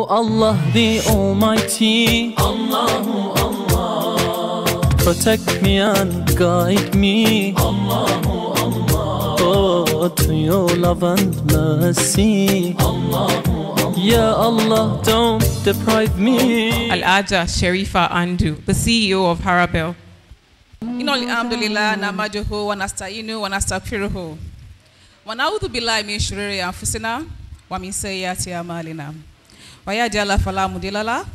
Allah the Almighty, Allahu Allah, protect me and guide me, Allahu Allah, oh, to your love and mercy, Allahu Allah. Ya Allah, don't deprive me. Al-Ajah Shareefah Andu, the CEO of Arabel. Alhamdulillah, namaduhu, wa nasta'inu, wa nastaghfiruhu. Wa na'udhu billahi min shururi anfusina wa min sayyiati a'malina. Wa yahdihillahu fala mudilla lahu, wa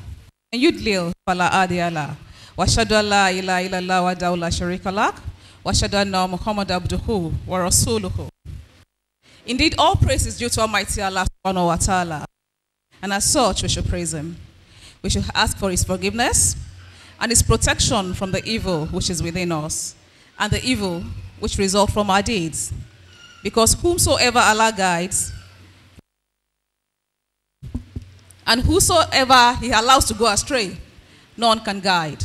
yudlil fala hadiya lahu. Wa ashhadu an la ilaha illallah wahdahu la sharika lahu, wa ashhadu anna Muhammadan abduhu wa rasuluhu. Indeed, all praise is due to Almighty Allah subhanahu wa ta'ala, and as such we should praise Him. We should ask for His forgiveness and His protection from the evil which is within us and the evil which results from our deeds. Because whomsoever Allah guides and whosoever He allows to go astray, none can guide.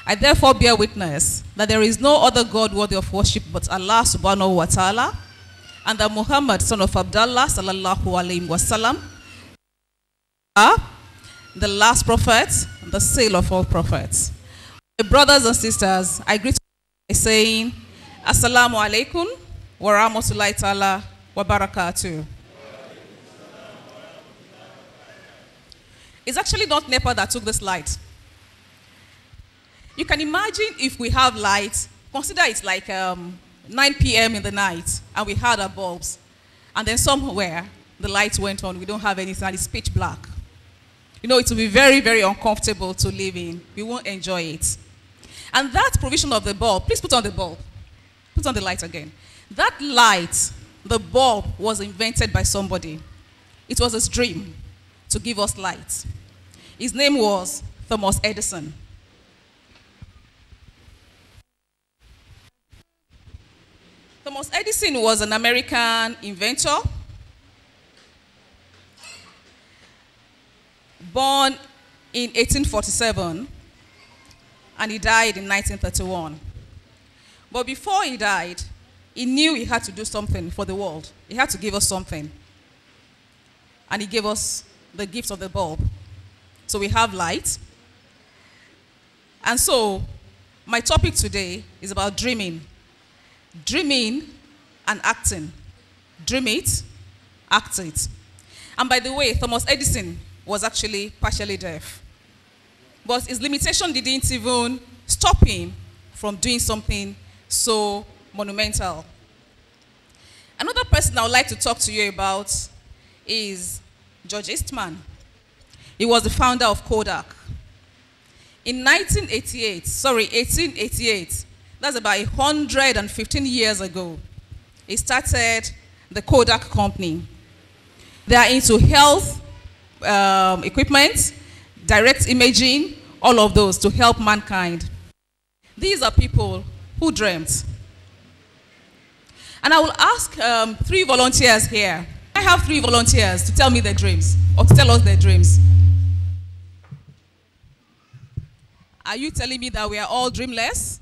I therefore bear witness that there is no other God worthy of worship but Allah subhanahu wa ta'ala, and that Muhammad, son of Abdullah, sallallahu alayhi wa sallam, the last prophet, the seal of all prophets. My brothers and sisters, I greet you by saying, Assalamu alaikum wa rahmatullahi ta'ala wa barakatuh. It's actually not NEPA that took this light. You can imagine if we have light, consider it's like 9 p.m. in the night, and we had our bulbs, and then somewhere the light went on, we don't have anything, and it's pitch black. You know, it will be very, very uncomfortable to live in. We won't enjoy it. And that provision of the bulb, please put on the bulb. Put on the light again. That light, the bulb, was invented by somebody. It was his dream to give us light. His name was Thomas Edison. Thomas Edison was an American inventor, born in 1847, and he died in 1931. But before he died, he knew he had to do something for the world. He had to give us something. And he gave us the gift of the bulb. So we have light. And so my topic today is about dreaming. Dreaming and acting. Dream it, act it. And by the way, Thomas Edison was actually partially deaf. But his limitation didn't even stop him from doing something so monumental. Another person I would like to talk to you about is George Eastman. He was the founder of Kodak. In 1888, that's about 115 years ago, he started the Kodak company. They are into health equipment, direct imaging, all of those to help mankind. These are people who dreamt. And I will ask 3 volunteers here. I have 3 volunteers to tell me their dreams, or to tell us their dreams. Are you telling me that we are all dreamless?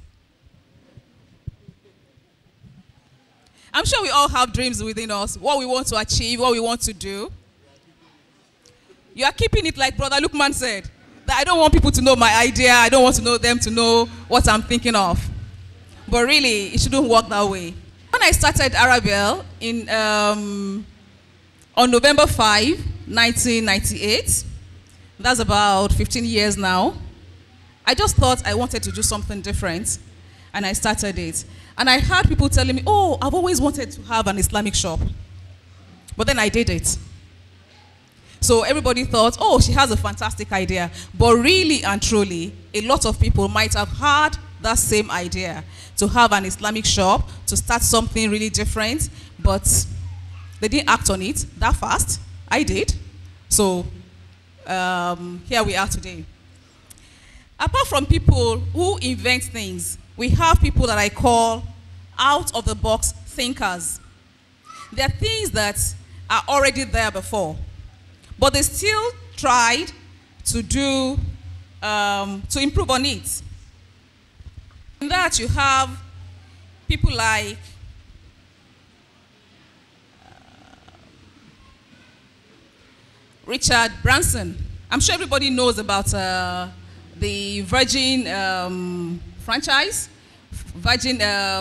I'm sure we all have dreams within us, what we want to achieve, what we want to do. You are keeping it like Brother Lukman said, that I don't want people to know my idea, I don't want to know them to know what I'm thinking of. But really, it shouldn't work that way. When I started Arabel on November 5, 1998, that's about 15 years now, I just thought I wanted to do something different, and I started it. And I heard people telling me, oh, I've always wanted to have an Islamic shop. But then I did it. So everybody thought, oh, she has a fantastic idea. But really and truly, a lot of people might have had that same idea, to have an Islamic shop, to start something really different, but they didn't act on it that fast. I did. So here we are today. Apart from people who invent things, we have people that I call out-of-the-box thinkers. There are things that are already there before, but they still tried to do, to improve on it. In that, you have people like Richard Branson. I'm sure everybody knows about the Virgin franchise, Virgin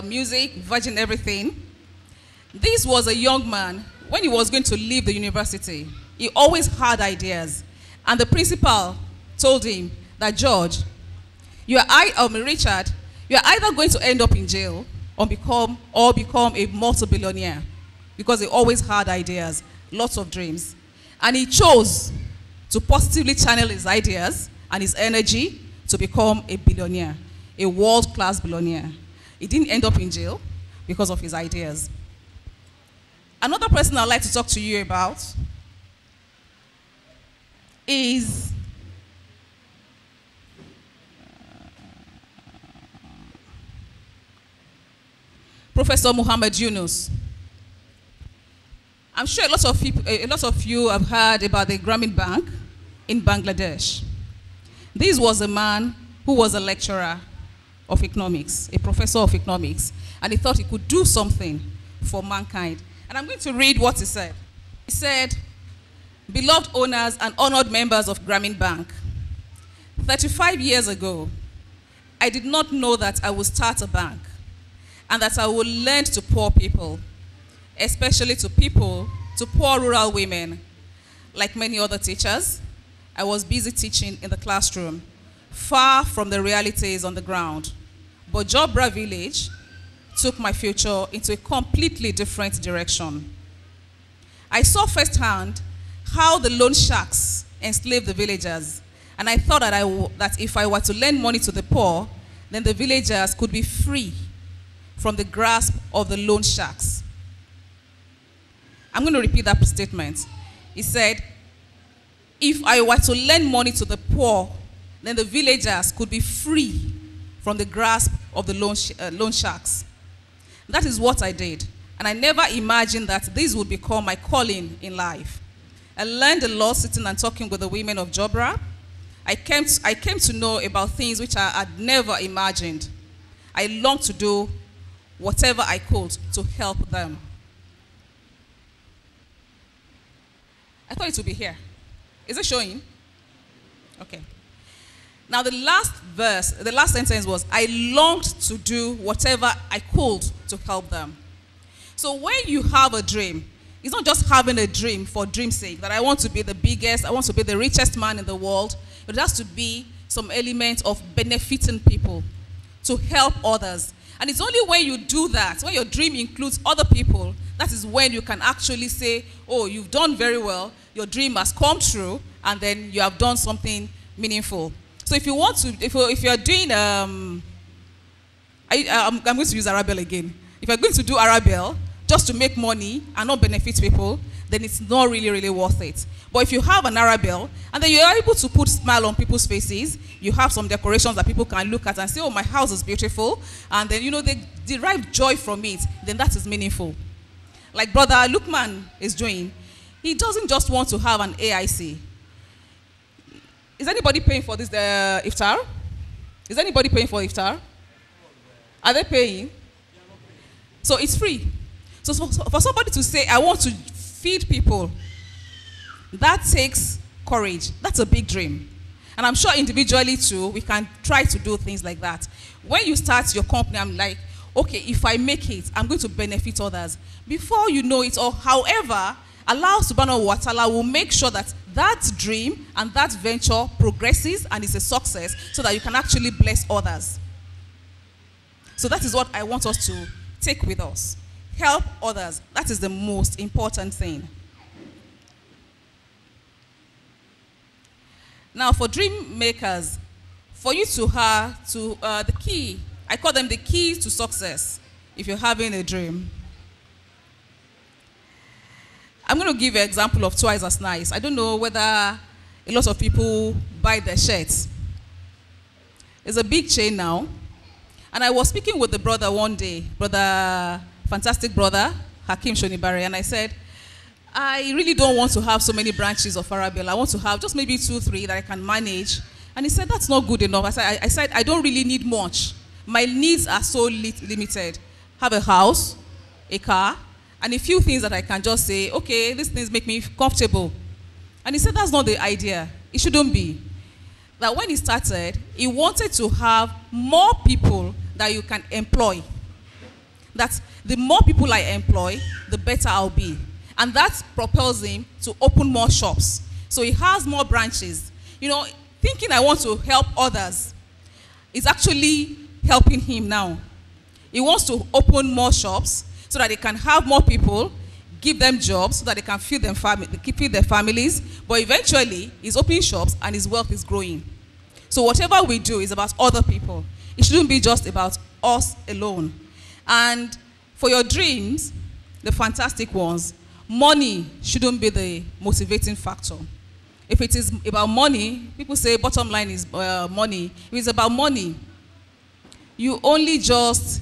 Music, Virgin everything. This was a young man, when he was going to leave the university, he always had ideas. And the principal told him that, George, Richard, you are either going to end up in jail or become a multi-billionaire, because he always had ideas, lots of dreams. And he chose to positively channel his ideas and his energy to become a billionaire, a world-class billionaire. He didn't end up in jail because of his ideas. Another person I'd like to talk to you about is Professor Muhammad Yunus. I'm sure a lot of you have heard about the Grameen Bank in Bangladesh. This was a man who was a lecturer of economics, a professor of economics, and he thought he could do something for mankind. And I'm going to read what he said. He said, "Beloved owners and honored members of Grameen Bank, 35 years ago, I did not know that I would start a bank and that I would lend to poor people, especially to poor rural women. Like many other teachers, I was busy teaching in the classroom, far from the realities on the ground. But Jobra village took my future into a completely different direction. I saw firsthand how the loan sharks enslaved the villagers, and I thought that if I were to lend money to the poor, then the villagers could be free from the grasp of the loan sharks." I'm going to repeat that statement. He said, if I were to lend money to the poor, then the villagers could be free from the grasp of the loan sharks. That is what I did, and I never imagined that this would become my calling in life. I learned a lot sitting and talking with the women of Jobra. I came to know about things which I had never imagined. I longed to do whatever I could to help them. I thought it would be here. Is it showing? Okay. Now the last sentence was, I longed to do whatever I could to help them. So when you have a dream, it's not just having a dream for dream's sake, that I want to be the biggest, I want to be the richest man in the world. It has to be some element of benefiting people, to help others. And it's only when you do that, when your dream includes other people, that is when you can actually say, oh, you've done very well, your dream has come true, and then you have done something meaningful. So if you want to, if you're doing, I'm going to use Arabel again. If you're going to do Arabel just to make money and not benefit people, then it's not really, really worth it. But if you have an Arabel, and then you're able to put smile on people's faces, you have some decorations that people can look at and say, oh, my house is beautiful, and then, you know, they derive joy from it, then that is meaningful. Like Brother Lukman is doing, he doesn't just want to have an AIC. Is anybody paying for this iftar? Is anybody paying for iftar? Are they paying? So it's free. So for somebody to say, I want to feed people, that takes courage. That's a big dream. And I'm sure individually too, we can try to do things like that. When you start your company, I'm like, okay, if I make it, I'm going to benefit others. Before you know it, or however, Allah subhanahu wa ta'ala will make sure that that dream and that venture progresses and is a success, so that you can actually bless others. So that is what I want us to take with us. Help others. That is the most important thing. Now, for dream makers, for you to have the key, I call them the keys to success if you're having a dream. I'm going to give you an example of Twice as Nice. I don't know whether a lot of people buy their shirts. It's a big chain now. And I was speaking with the brother one day, fantastic brother, Hakim Shonibare, and I said, I really don't want to have so many branches of Arabel. I want to have just maybe 2, 3 that I can manage. And he said, that's not good enough. I said, I don't really need much. My needs are so limited. Have a house, a car, and a few things that I can just say, okay, these things make me comfortable. And he said that's not the idea. It shouldn't be. That when he started, he wanted to have more people that you can employ. That the more people I employ, the better I'll be. And that propels him to open more shops. So he has more branches. You know, thinking I want to help others is actually helping him now. He wants to open more shops so that they can have more people, give them jobs so that they can feed their families. But eventually, he's opening shops and his wealth is growing. So whatever we do is about other people. It shouldn't be just about us alone. And for your dreams, the fantastic ones, money shouldn't be the motivating factor. If it is about money, people say bottom line is money. If it's about money, you only just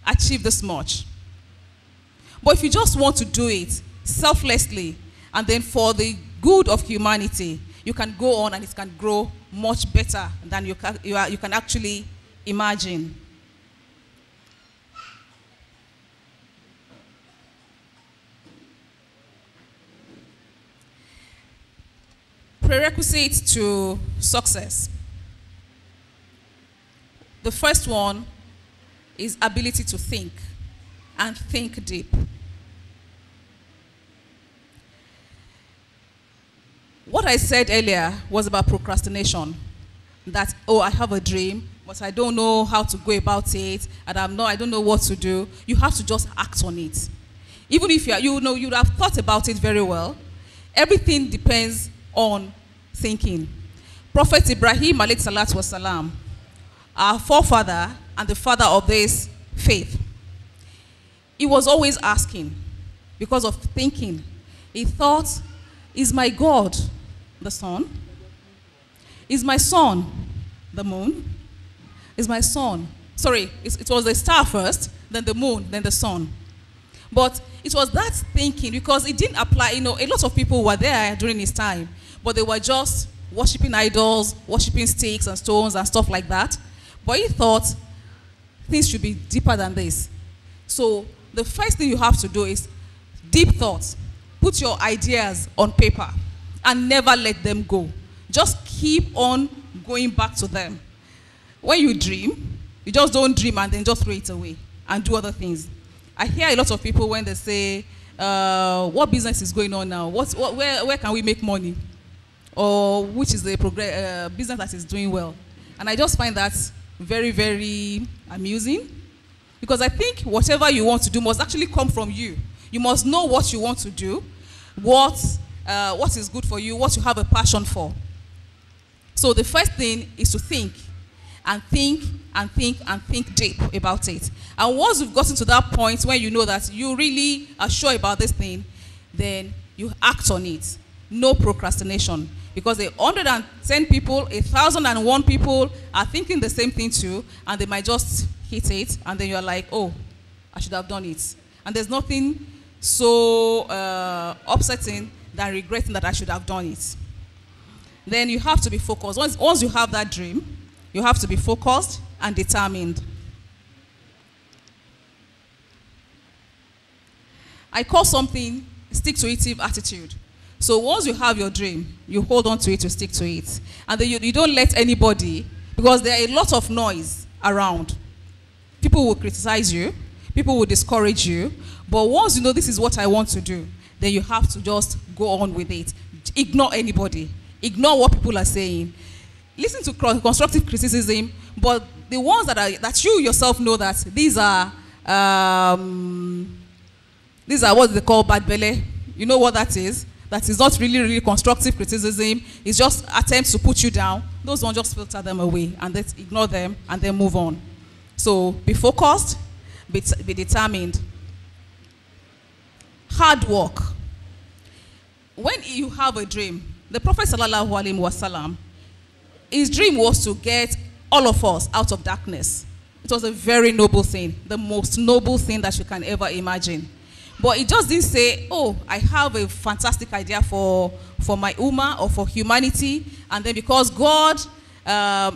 achieve this much. But if you just want to do it selflessly and then for the good of humanity, you can go on and it can grow much better than you can actually imagine. Prerequisites to success. The first one is ability to think and think deep. What I said earlier was about procrastination. That, oh, I have a dream, but I don't know how to go about it, and I don't know what to do. You have to just act on it. Even if you have thought about it very well, everything depends on thinking. Prophet Ibrahim alayhi salatu wasalam, our forefather and the father of this faith, he was always asking because of thinking. He thought, is my God the sun? Is my sun the moon? Is my sun? Sorry, it was the star first, then the moon, then the sun. But it was that thinking because it didn't apply. You know, a lot of people were there during his time, but they were just worshiping idols, worshiping sticks and stones and stuff like that. But he thought things should be deeper than this. So the first thing you have to do is deep thoughts. Put your ideas on paper and never let them go. Just keep on going back to them. When you dream, you just don't dream and then just throw it away and do other things. I hear a lot of people when they say, what business is going on now? Where can we make money? Or which is the business that is doing well? And I just find that very, very amusing. Because I think whatever you want to do must actually come from you. You must know what you want to do, what is good for you, what you have a passion for. So the first thing is to think and think and think and think deep about it. And once you've gotten to that point where you know that you really are sure about this thing, then you act on it. No procrastination. Because 110 people, 1,001 people are thinking the same thing too, and they might just hit it, and then you're like, oh, I should have done it. And there's nothing so upsetting than regretting that I should have done it. Then you have to be focused. Once you have that dream, you have to be focused and determined. I call something stick-to-itive attitude. So once you have your dream, you hold on to it, you stick to it. And then you don't let anybody, because there are a lot of noise around. People will criticize you, people will discourage you, but once you know this is what I want to do, then you have to just go on with it. Ignore anybody. Ignore what people are saying. Listen to constructive criticism, but the ones that you yourself know that these are what they call bad belly. You know what that is? That is not really, really constructive criticism. It's just attempts to put you down. Those ones, just filter them away and then ignore them and then move on. So be focused, be determined. Hard work. When you have a dream, the Prophet sallallahu alaihi wasallam, his dream was to get all of us out of darkness. It was a very noble thing, the most noble thing that you can ever imagine. But it just didn't say, oh, I have a fantastic idea for my ummah or for humanity, and then because God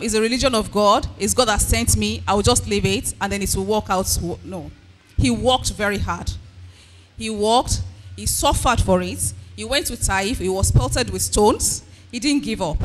is a religion of God, it's God that sent me, I will just leave it, and then it will work out. No. He worked very hard. He worked, he suffered for it, He went to Taif, he was pelted with stones. He didn't give up.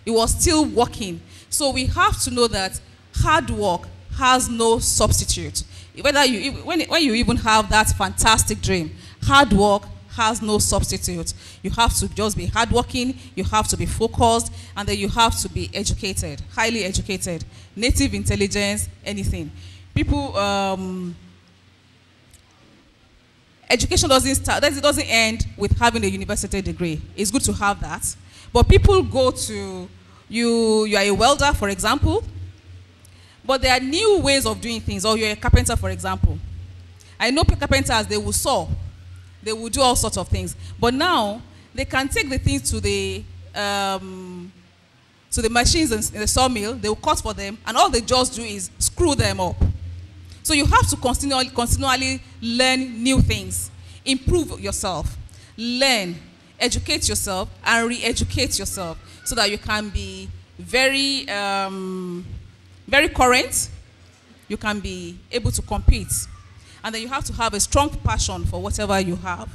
He was still working. So we have to know that hard work has no substitute. When you even have that fantastic dream, hard work has no substitute. You have to just be hardworking, you have to be focused, and then you have to be educated, highly educated, native intelligence, anything. People, education doesn't end with having a university degree. It's good to have that. But people go to, you are a welder, for example, but there are new ways of doing things, or you're a carpenter, for example. I know carpenters, they will saw, they will do all sorts of things. But now, they can take the things to the machines in the sawmill, they will cut for them, and all they just do is screw them up. So you have to continually learn new things, improve yourself, learn, educate yourself, and re-educate yourself so that you can be very, very current, you can be able to compete. And then you have to have a strong passion for whatever you have.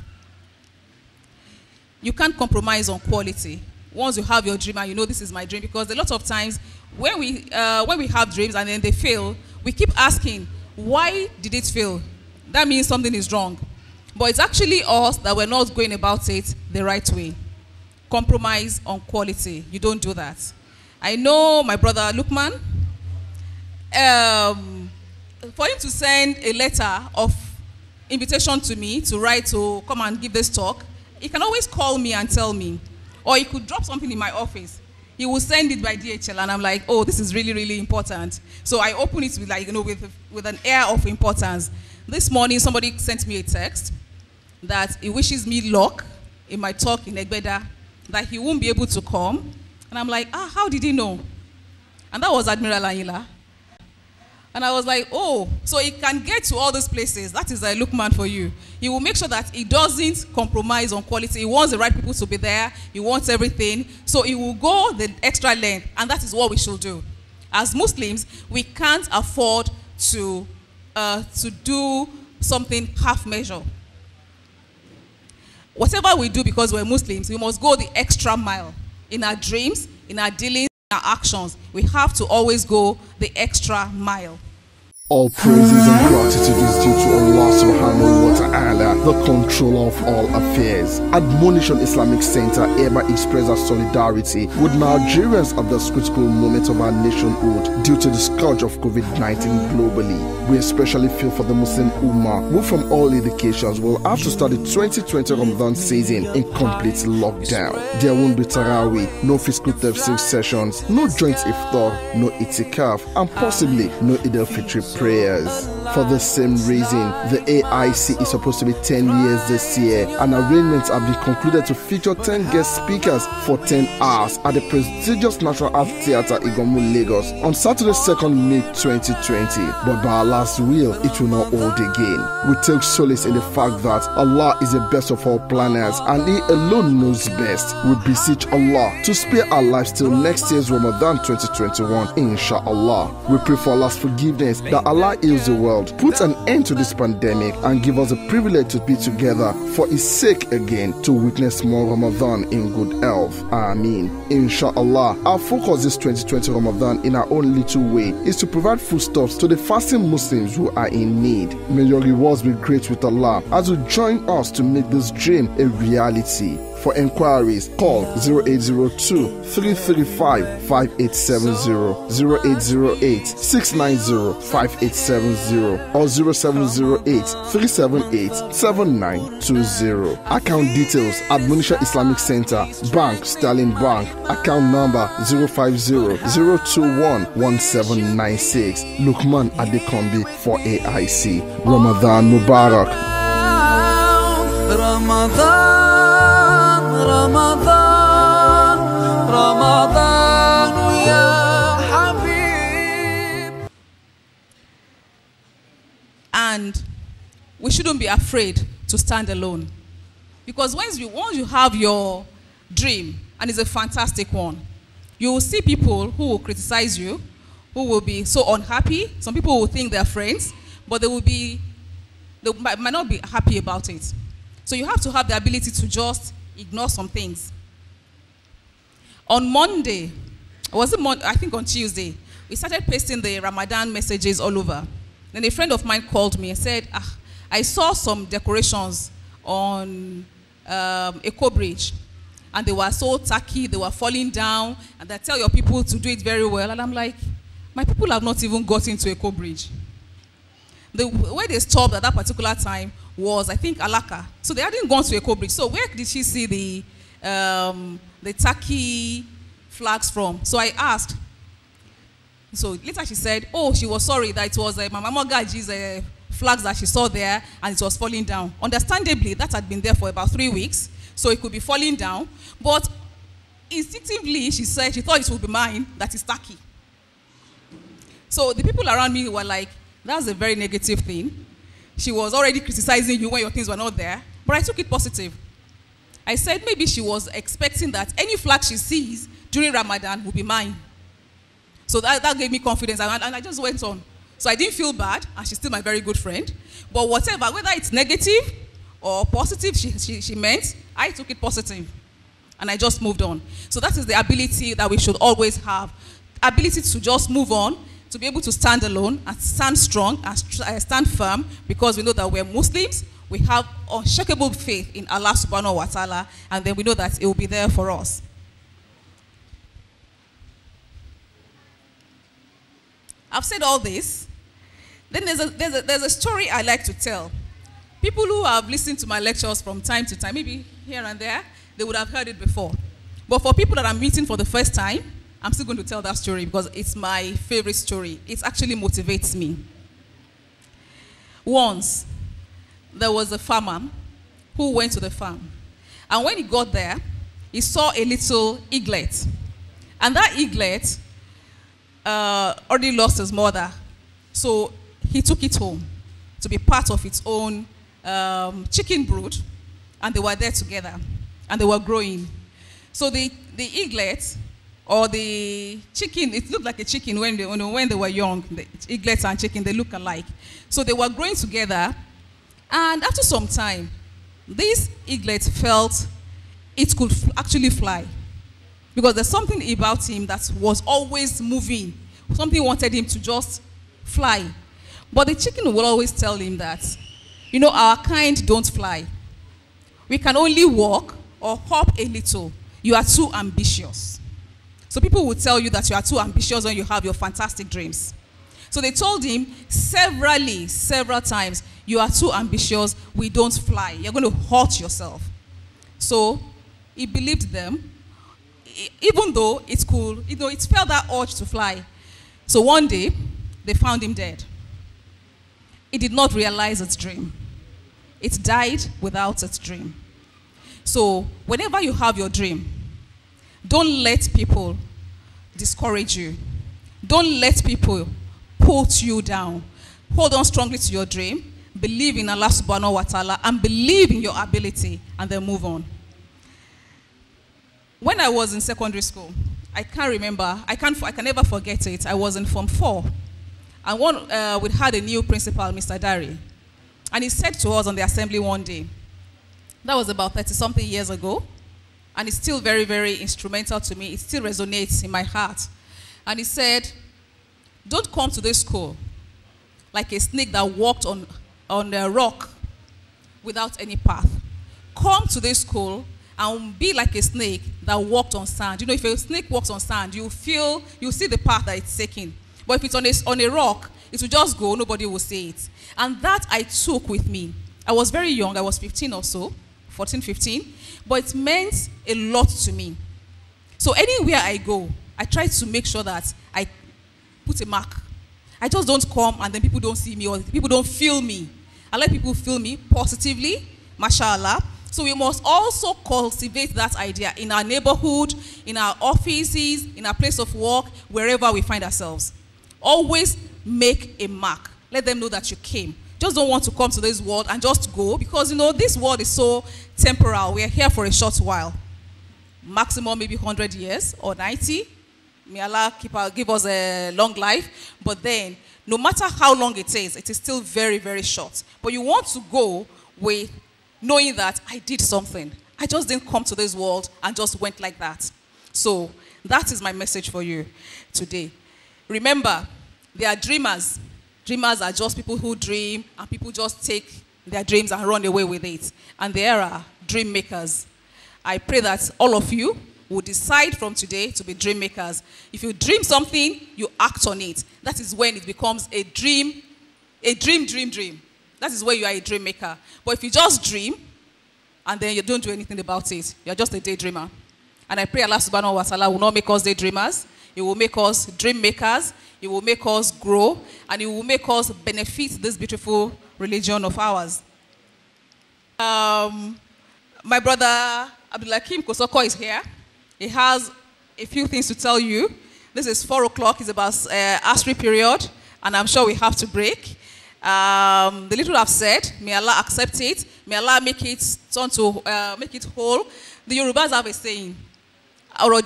You can't compromise on quality. Once you have your dream and you know this is my dream, because a lot of times when we have dreams and then they fail, we keep asking, why did it fail? That means something is wrong. But it's actually us that we're not going about it the right way. Compromise on quality. You don't do that. I know my brother Lukman, for him to send a letter of invitation to me to write to come and give this talk, he can always call me and tell me. Or he could drop something in my office. He will send it by DHL, and I'm like, oh, this is really, really important. So I open it with, like, you know, with an air of importance. This morning, somebody sent me a text that he wishes me luck in my talk in Egbeda, that he won't be able to come. And I'm like, how did he know? And that was Admiral Ayila. And I was like, oh, so he can get to all those places. That is a Lukman for you. He will make sure that he doesn't compromise on quality. He wants the right people to be there. He wants everything. So he will go the extra length, and that is what we should do. As Muslims, we can't afford to do something half measure. Whatever we do because we're Muslims, we must go the extra mile. In our dreams, in our dealings, our actions, we have to always go the extra mile. All praises and gratitude is due to Allah subhanahu wa ta'ala, the controller of all affairs. Admonition Islamic Center hereby expresses solidarity with Nigerians at this critical moment of our nationhood due to the scourge of COVID-19 globally. We especially feel for the Muslim Ummah, who from all indications will have to start the 2020 Ramadan season in complete lockdown. There won't be Tarawih, no physical tafsir sessions, no joint iftar, no itikaf, and possibly no Eid al-Fitr prayers. For the same reason, the AIC is supposed to be 10 years this year, and arrangements have been concluded to feature 10 guest speakers for 10 hours at the prestigious National Art Theatre Igomu, Lagos on Saturday 2nd May 2020. But by Allah's will, it will not hold again. We take solace in the fact that Allah is the best of all planners, and He alone knows best. We beseech Allah to spare our lives till next year's Ramadan 2021, inshallah. We pray for Allah's forgiveness, that Allah heals the world, put an end to this pandemic, and give us the privilege to be together for His sake again, to witness more Ramadan in good health. Ameen. Inshallah, our focus this 2020 Ramadan in our own little way is to provide foodstuffs to the fasting Muslims who are in need. May your rewards be great with Allah as you join us to make this dream a reality. For inquiries, call 0802-335-5870, 0808-690-5870, or 0708-378-7920. Account details: Admonition Islamic Center, Bank, Sterling Bank, account number 050-021-1796. Lukman Adekombi for AIC. Ramadan Mubarak. Ramadan, Ramadan, ya Habib. And we shouldn't be afraid to stand alone. Because once you have your dream, and it's a fantastic one, you will see people who will criticize you, who will be so unhappy. Some people will think they're friends, but they might not be happy about it. So you have to have the ability to just ignore some things. On Monday, I think on Tuesday, we started pasting the Ramadan messages all over. Then a friend of mine called me and said, I saw some decorations on Eco Bridge, and they were so tacky, they were falling down, and they tell your people to do it very well. And I'm like, my people have not even gotten to Eco Bridge. Where they stopped at that particular time was, I think, Alaka. So they hadn't gone to Eco Bridge. So where did she see the tacky flags from? So I asked. So later she said, oh, she was sorry that it was Mama Mogaji's flags that she saw there, and it was falling down. Understandably, that had been there for about 3 weeks, so it could be falling down. But instinctively, she said she thought it would be mine that is tacky. So the people around me were like, that's a very negative thing. She was already criticizing you when your things were not there. But I took it positive. I said maybe she was expecting that any flag she sees during Ramadan will be mine. So that gave me confidence, and I just went on. So I didn't feel bad, and she's still my very good friend. But whatever, whether it's negative or positive she meant, I took it positive. And I just moved on. So that is the ability that we should always have. Ability to just move on, to be able to stand alone and stand strong and stand firm, because we know that we're Muslims, we have unshakable faith in Allah subhanahu wa ta'ala, and then we know that it will be there for us. I've said all this. Then there's a story I like to tell. People who have listened to my lectures from time to time, maybe here and there, they would have heard it before. But for people that I'm meeting for the first time, I'm still going to tell that story because it's my favorite story. It actually motivates me. Once, there was a farmer who went to the farm. And when he got there, he saw a little eaglet. And that eaglet already lost his mother. So he took it home to be part of its own chicken brood. And they were there together. And they were growing. So the eaglet, or the chicken, it looked like a chicken when they were young. The eaglets and chicken, they look alike. So they were growing together. And after some time, this eaglet felt it could actually fly. Because there's something about him that was always moving. Something wanted him to just fly. But the chicken will always tell him that, our kind don't fly. We can only walk or hop a little. You are too ambitious. So people will tell you that you are too ambitious when you have your fantastic dreams. So they told him several times, you are too ambitious, we don't fly. You're going to hurt yourself. So he believed them, even though it could, it felt that urge to fly. So one day, they found him dead. It did not realize its dream. It died without its dream. So whenever you have your dream, don't let people discourage you. Don't let people put you down. Hold on strongly to your dream. Believe in Allah subhanahu wa ta'ala and believe in your ability, and then move on. When I was in secondary school, I can't remember, I can never forget it. I was in Form 4. And we had a new principal, Mr. Dari. And he said to us on the assembly one day, that was about 30-something years ago, and it's still very, very instrumental to me. It still resonates in my heart. And he said, don't come to this school like a snake that walked on a rock without any path. Come to this school and be like a snake that walked on sand. If a snake walks on sand, you see the path that it's taking. But if it's on a rock, it will just go, nobody will see it. And that I took with me. I was very young, I was 15 or so, 14, 15, but it meant a lot to me. So anywhere I go, I try to make sure that I put a mark. I just don't come and then people don't see me or people don't feel me. I let people feel me positively, mashallah. So we must also cultivate that idea in our neighborhood, in our offices, in our place of work, wherever we find ourselves. Always make a mark. Let them know that you came. Just don't want to come to this world and just go, because this world is so temporal. We are here for a short while. Maximum maybe 100 years or 90. May Allah give us a long life. But then, no matter how long it is still very, very short. But you want to go with knowing that I did something. I just didn't come to this world and just went like that. So that is my message for you today. Remember, they are dreamers. Dreamers are just people who dream, and people just take their dreams and run away with it. And there are dream makers. I pray that all of you will decide from today to be dream makers. If you dream something, you act on it. That is when it becomes a dream. That is where you are a dream maker. But if you just dream, and then you don't do anything about it, you're just a daydreamer. And I pray Allah subhanahu wa ta'ala will not make us daydreamers. He will make us dream makers. He will make us grow. And He will make us benefit this beautiful religion of ours. My brother Abdulakim Kosoko is here. He has a few things to tell you. This is 4 o'clock. It's about Asri period. And I'm sure we have to break. The little I've said, may Allah accept it. May Allah make it turn to make it whole. The Yorubas have a saying, I hope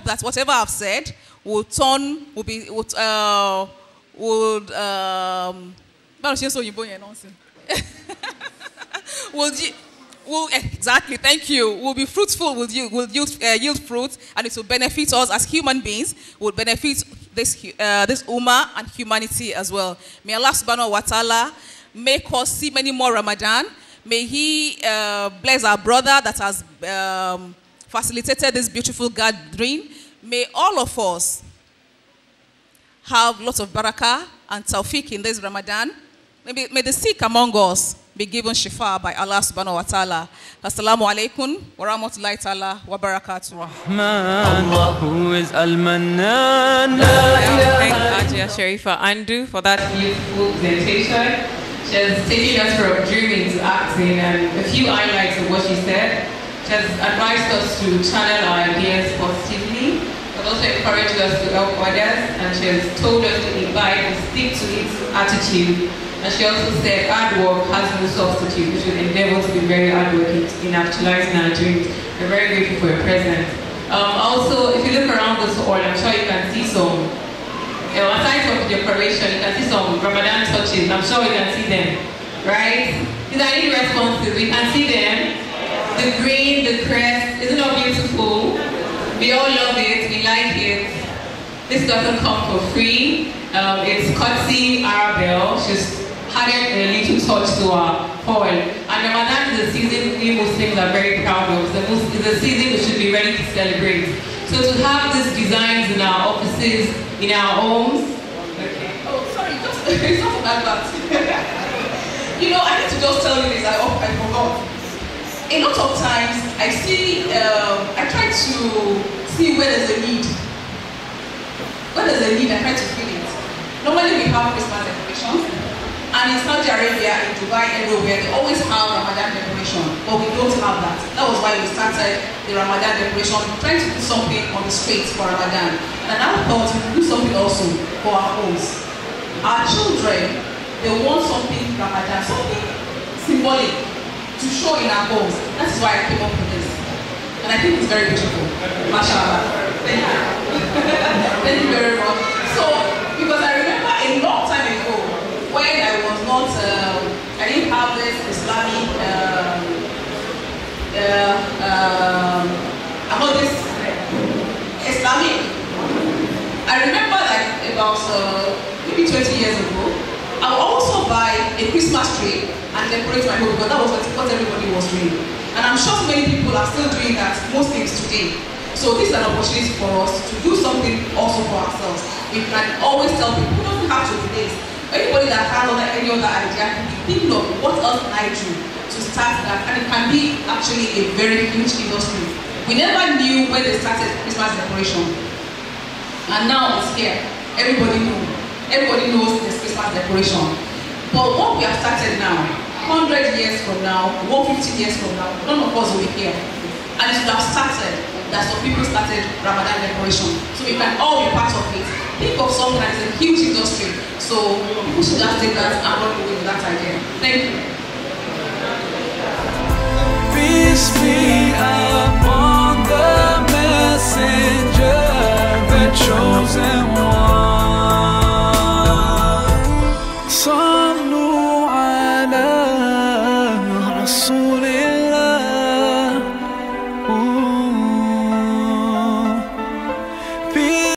that whatever I've said will turn, exactly, thank you. Will be fruitful, will yield fruit, and it will benefit us as human beings, will benefit this ummah and humanity as well. May Allah subhanahu wa ta'ala make us see many more Ramadan. May He bless our brother that has facilitated this beautiful gathering. May all of us have lots of barakah and tawfiq in this Ramadan. May the sick among us be given shifa by Allah subhanahu wa ta'ala. Assalamu alaikum wa rahmatullahi ta'ala wa barakatuh. Who is Al-Mannan? Thank Hajiah Shareefah Andu for that beautiful presentation. She has taken us from dreaming to acting, and a few highlights of what she said. She has advised us to channel our ideas positively, but also encouraged us to help others, and she has told us to imbibe and stick to its attitude. And she also said hard work has no substitute. We should endeavor to be very hardworking in actualizing our dreams. We're very grateful for your presence. Also, if you look around this hall, I'm sure you can see some, aside from the decoration, you can see some Ramadan touches. I'm sure you can see them, right? These are any responses. We can see them. The green, the crest, isn't it beautiful? We all love it, we like it. This doesn't come for free. It's courtesy Arabel. She's added a little touch to our hall. And Ramadan is a season we Muslims are very proud of. It's a season we should be ready to celebrate. So to have these designs in our offices, in our homes. Okay. Oh, sorry, it's not about that. You know, I need to just tell you this, I forgot. A lot of times, I try to see where there's a need. When there's a need, I try to fill it. Normally we have Christmas decorations, and in Saudi Arabia, in Dubai, everywhere, they always have Ramadan decoration, but we don't have that. That was why we started the Ramadan decoration, trying to do something on the streets for Ramadan. And I thought we could do something also for our homes. Our children, they want something Ramadan, something symbolic to show in our homes. That is why I came up with this. And I think it's very beautiful. MashaAllah. Thank you. Thank you very much. So, because I remember a long time ago, when I was not, I didn't have this Islamic, about this Islamic. I remember like about maybe 20 years ago, I would also buy a Christmas tree and decorate my home, because that was what everybody was doing. And I'm sure many people are still doing that, most things today. So this is an opportunity for us to do something also for ourselves. We can always tell people, we don't have to do this. Anybody that has any other idea can be thinking of what else can I do to start that, and it can be actually a very huge industry. We never knew when they started Christmas decoration. And now it's here. Everybody knows. Everybody knows this Christmas decoration. But what we have started now, 100 years from now, 150 years from now, none of us will be here. And it should have started that some people started Ramadan decoration. So we can all be part of it. Think of something that is a huge industry. So people should just take that and run away with that idea. Thank you.